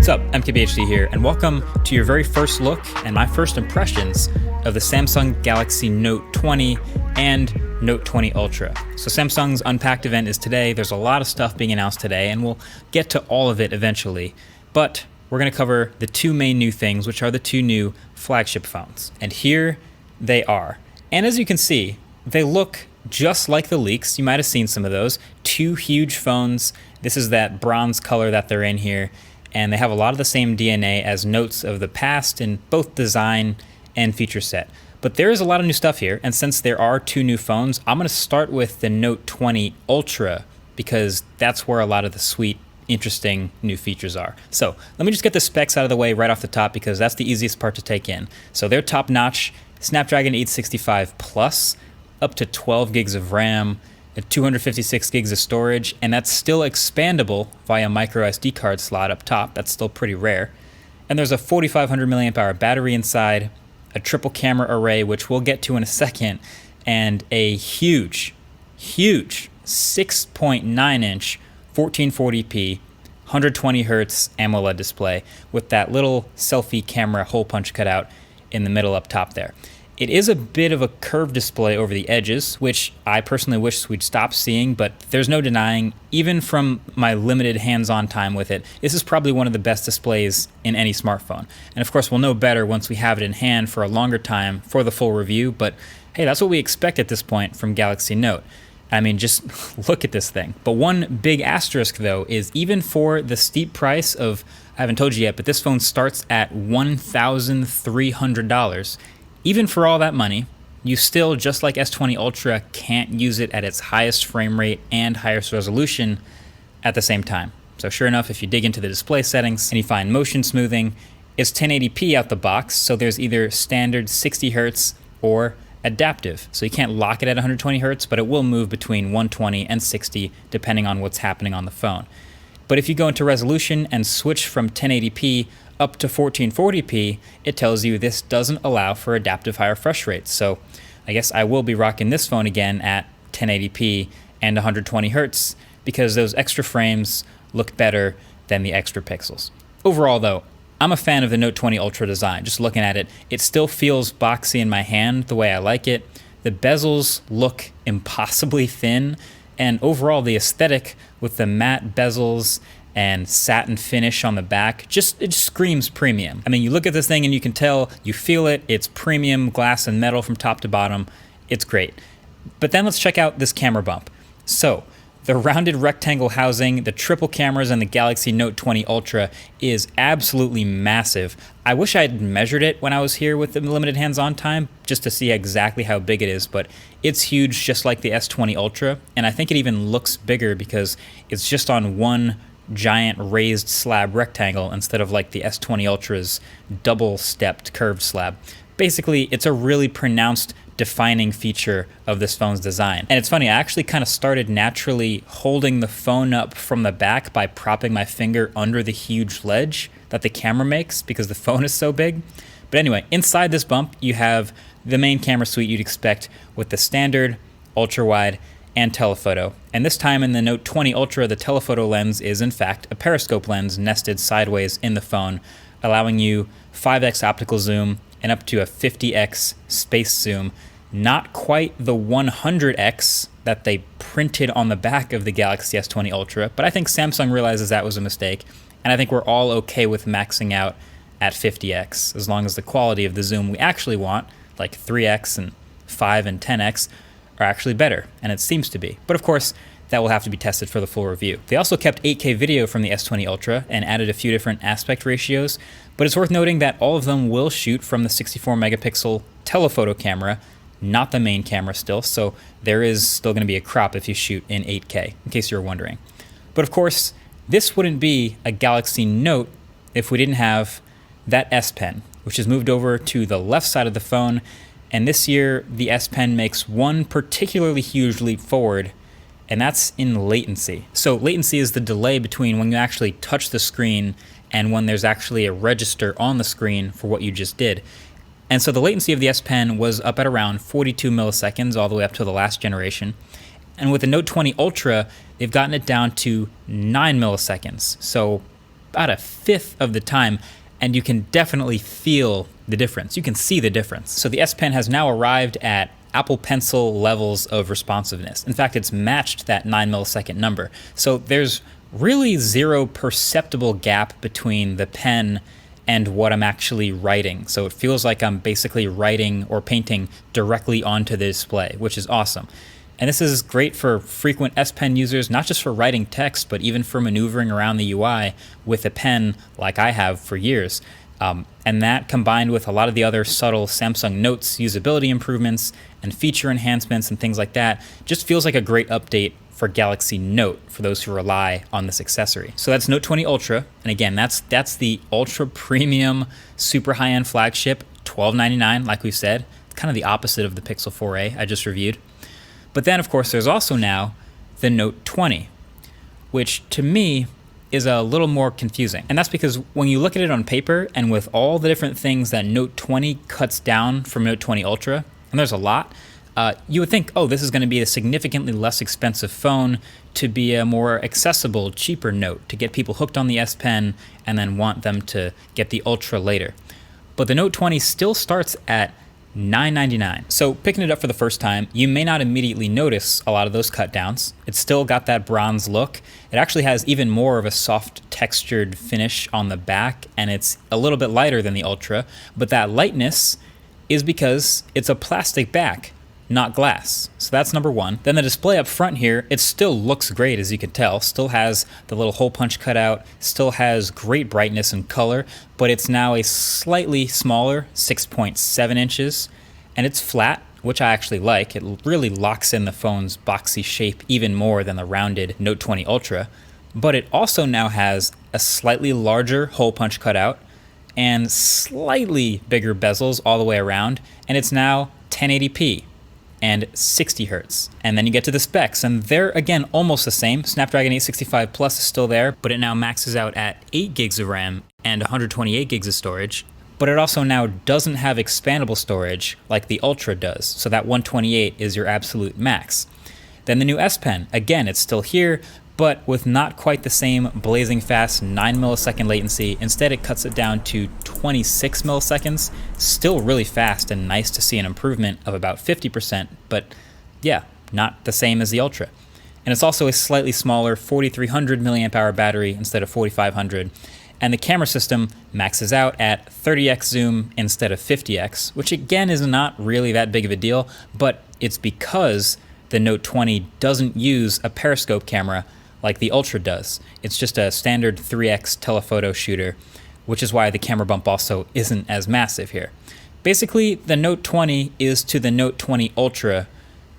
What's up, MKBHD here, and welcome to your very first look and my first impressions of the Samsung Galaxy Note 20 and Note 20 Ultra. So Samsung's Unpacked event is today. There's a lot of stuff being announced today, and we'll get to all of it eventually. But we're going to cover the two main new things, which are the two new flagship phones. And here they are. And as you can see, they look just like the leaks. You might have seen some of those. Two huge phones. This is that bronze color that they're in here. And they have a lot of the same DNA as Notes of the past in both design and feature set. But there is a lot of new stuff here, and since there are two new phones, I'm going to start with the Note 20 Ultra because that's where a lot of the sweet, interesting new features are. So let me just get the specs out of the way right off the top because that's the easiest part to take in. So they're top-notch, Snapdragon 865 Plus, up to 12 gigs of RAM, 256 gigs of storage, and that's still expandable via micro SD card slot up top. That's still pretty rare. And there's a 4,500 milliamp hour battery inside, a triple camera array, which we'll get to in a second, and a huge 6.9-inch 1440p 120 hertz AMOLED display with that little selfie camera hole punch cutout in the middle up top there. It is a bit of a curved display over the edges, which I personally wish we'd stop seeing, but there's no denying, even from my limited hands-on time with it, this is probably one of the best displays in any smartphone. And of course, we'll know better once we have it in hand for a longer time for the full review, but hey, that's what we expect at this point from Galaxy Note. I mean, just look at this thing. But one big asterisk, though, is even for the steep price of, I haven't told you yet, but this phone starts at $1,300. Even for all that money, you still, just like S20 Ultra, can't use it at its highest frame rate and highest resolution at the same time. So sure enough, if you dig into the display settings and you find motion smoothing, it's 1080p out the box, so there's either standard 60 Hz or adaptive. So you can't lock it at 120 Hz, but it will move between 120 and 60 depending on what's happening on the phone. But if you go into resolution and switch from 1080p up to 1440p, it tells you this doesn't allow for adaptive high refresh rates. So I guess I will be rocking this phone again at 1080p and 120 Hz because those extra frames look better than the extra pixels. Overall though, I'm a fan of the Note 20 Ultra design. Just looking at it, it still feels boxy in my hand the way I like it. The bezels look impossibly thin, and overall the aesthetic with the matte bezels and satin finish on the back, it just screams premium. I mean, you look at this thing and you can tell, you feel it, it's premium glass and metal from top to bottom. It's great. But then let's check out this camera bump. So, the rounded rectangle housing, the triple cameras, and the Galaxy Note 20 Ultra is absolutely massive. I wish I had measured it when I was here with the limited hands-on time just to see exactly how big it is, but it's huge just like the S20 Ultra, and I think it even looks bigger because it's just on one giant raised slab rectangle instead of like the S20 Ultra's double-stepped curved slab. Basically, it's a really pronounced defining feature of this phone's design. And it's funny, I actually kind of started naturally holding the phone up from the back by propping my finger under the huge ledge that the camera makes because the phone is so big. But anyway, inside this bump, you have the main camera suite you'd expect with the standard, ultra-wide, and telephoto. And this time in the Note 20 Ultra, the telephoto lens is in fact a periscope lens nested sideways in the phone, allowing you 5x optical zoom and up to a 50x space zoom. Not quite the 100x that they printed on the back of the Galaxy S20 Ultra, but I think Samsung realizes that was a mistake, and I think we're all okay with maxing out at 50x, as long as the quality of the zoom we actually want, like 3x and 5 and 10x, are actually better, and it seems to be. But of course, that will have to be tested for the full review. They also kept 8K video from the S20 Ultra and added a few different aspect ratios, but it's worth noting that all of them will shoot from the 64 megapixel telephoto camera, not the main camera still, so there is still going to be a crop if you shoot in 8K, in case you're wondering. But of course, this wouldn't be a Galaxy Note if we didn't have that S Pen, which is moved over to the left side of the phone. And this year, the S Pen makes one particularly huge leap forward, and that's in latency. So latency is the delay between when you actually touch the screen and when there's actually a register on the screen for what you just did. And so the latency of the S Pen was up at around 42 milliseconds all the way up to the last generation. And with the Note 20 Ultra, they've gotten it down to 9 milliseconds. So about a fifth of the time, and you can definitely feel the difference. You can see the difference. So the S Pen has now arrived at Apple Pencil levels of responsiveness. In fact, it's matched that 9 millisecond number. So there's really zero perceptible gap between the pen and what I'm actually writing. So it feels like I'm basically writing or painting directly onto the display, which is awesome. And this is great for frequent S Pen users, not just for writing text, but even for maneuvering around the UI with a pen like I have for years. And that combined with a lot of the other subtle Samsung Notes usability improvements and feature enhancements and things like that, just feels like a great update for Galaxy Note for those who rely on this accessory. So that's Note 20 Ultra. And again, that's the ultra premium, super high-end flagship, $1299, like we said. It's kind of the opposite of the Pixel 4a I just reviewed. But then, of course, there's also now the Note 20, which to me is a little more confusing. And that's because when you look at it on paper and with all the different things that Note 20 cuts down from Note 20 Ultra, and there's a lot, you would think, oh, this is going to be a significantly less expensive phone to be a more accessible, cheaper Note, to get people hooked on the S Pen and then want them to get the Ultra later. But the Note 20 still starts at $999. So picking it up for the first time, you may not immediately notice a lot of those cut downs. It's still got that bronze look. It actually has even more of a soft textured finish on the back, and it's a little bit lighter than the Ultra, but that lightness is because it's a plastic back, not glass. So that's number one. Then the display up front here, it still looks great, as you can tell. Still has the little hole punch cutout, still has great brightness and color, but it's now a slightly smaller 6.7 inches, and it's flat, which I actually like. It really locks in the phone's boxy shape even more than the rounded Note 20 Ultra. But it also now has a slightly larger hole punch cutout and slightly bigger bezels all the way around, and it's now 1080p. And 60 hertz. And then you get to the specs, and they're again almost the same. Snapdragon 865 Plus is still there, but it now maxes out at 8 gigs of RAM and 128 gigs of storage. But it also now doesn't have expandable storage like the Ultra does, so that 128 is your absolute max. Then the new S Pen, again, it's still here, but with not quite the same blazing fast 9 millisecond latency. Instead, it cuts it down to 26 milliseconds. Still really fast and nice to see an improvement of about 50%, but yeah, not the same as the Ultra. And it's also a slightly smaller 4300 milliamp hour battery instead of 4500. And the camera system maxes out at 30x zoom instead of 50x, which again is not really that big of a deal, but it's because the Note 20 doesn't use a periscope camera like the Ultra does. It's just a standard 3x telephoto shooter, which is why the camera bump also isn't as massive here. Basically, the Note 20 is to the Note 20 Ultra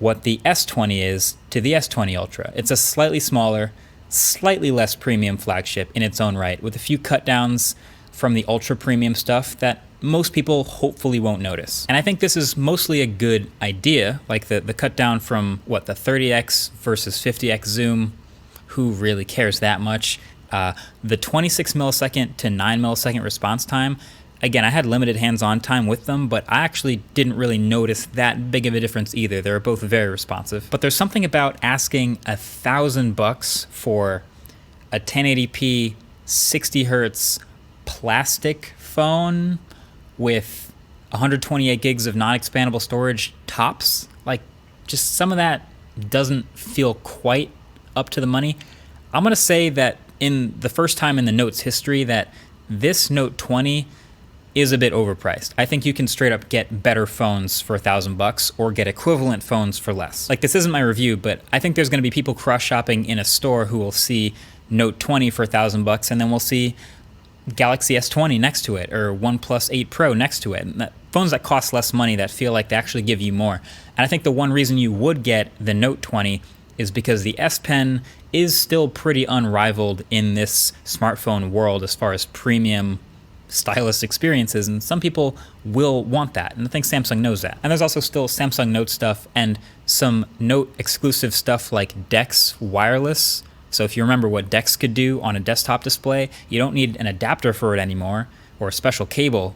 what the S20 is to the S20 Ultra. It's a slightly smaller, slightly less premium flagship in its own right, with a few cut downs from the ultra premium stuff that most people hopefully won't notice. And I think this is mostly a good idea, like the cut down from the 30x versus 50x zoom. Who really cares that much? The 26 millisecond to 9 millisecond response time, again, I had limited hands-on time with them, but I actually didn't really notice that big of a difference either. They're both very responsive. But there's something about asking $1,000 for a 1080p 60 hertz plastic phone with 128 gigs of non-expandable storage tops. Like, just some of that doesn't feel quite up to the money. I'm gonna say that in the first time in the Note's history that this Note 20 is a bit overpriced. I think you can straight up get better phones for $1,000 or get equivalent phones for less. Like, this isn't my review, but I think there's gonna be people cross-shopping in a store who will see Note 20 for $1,000 and then we'll see Galaxy S20 next to it or OnePlus 8 Pro next to it. And phones that cost less money that feel like they actually give you more. And I think the one reason you would get the Note 20 is because the S Pen is still pretty unrivaled in this smartphone world as far as premium stylus experiences, and some people will want that, and I think Samsung knows that. And there's also still Samsung Note stuff and some Note exclusive stuff like DeX wireless. So if you remember what DeX could do on a desktop display, you don't need an adapter for it anymore or a special cable.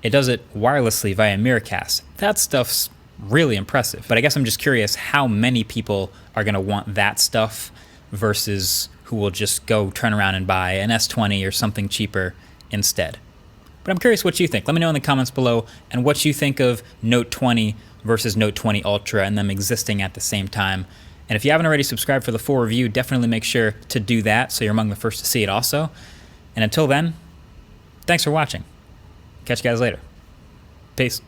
It does it wirelessly via Miracast. That stuff's really impressive. But I guess I'm just curious how many people are going to want that stuff versus who will just go turn around and buy an S20 or something cheaper instead. But I'm curious what you think. Let me know in the comments below and what you think of Note 20 versus Note 20 Ultra and them existing at the same time. And if you haven't already subscribed for the full review, definitely make sure to do that so you're among the first to see it also. And until then, thanks for watching. Catch you guys later. Peace.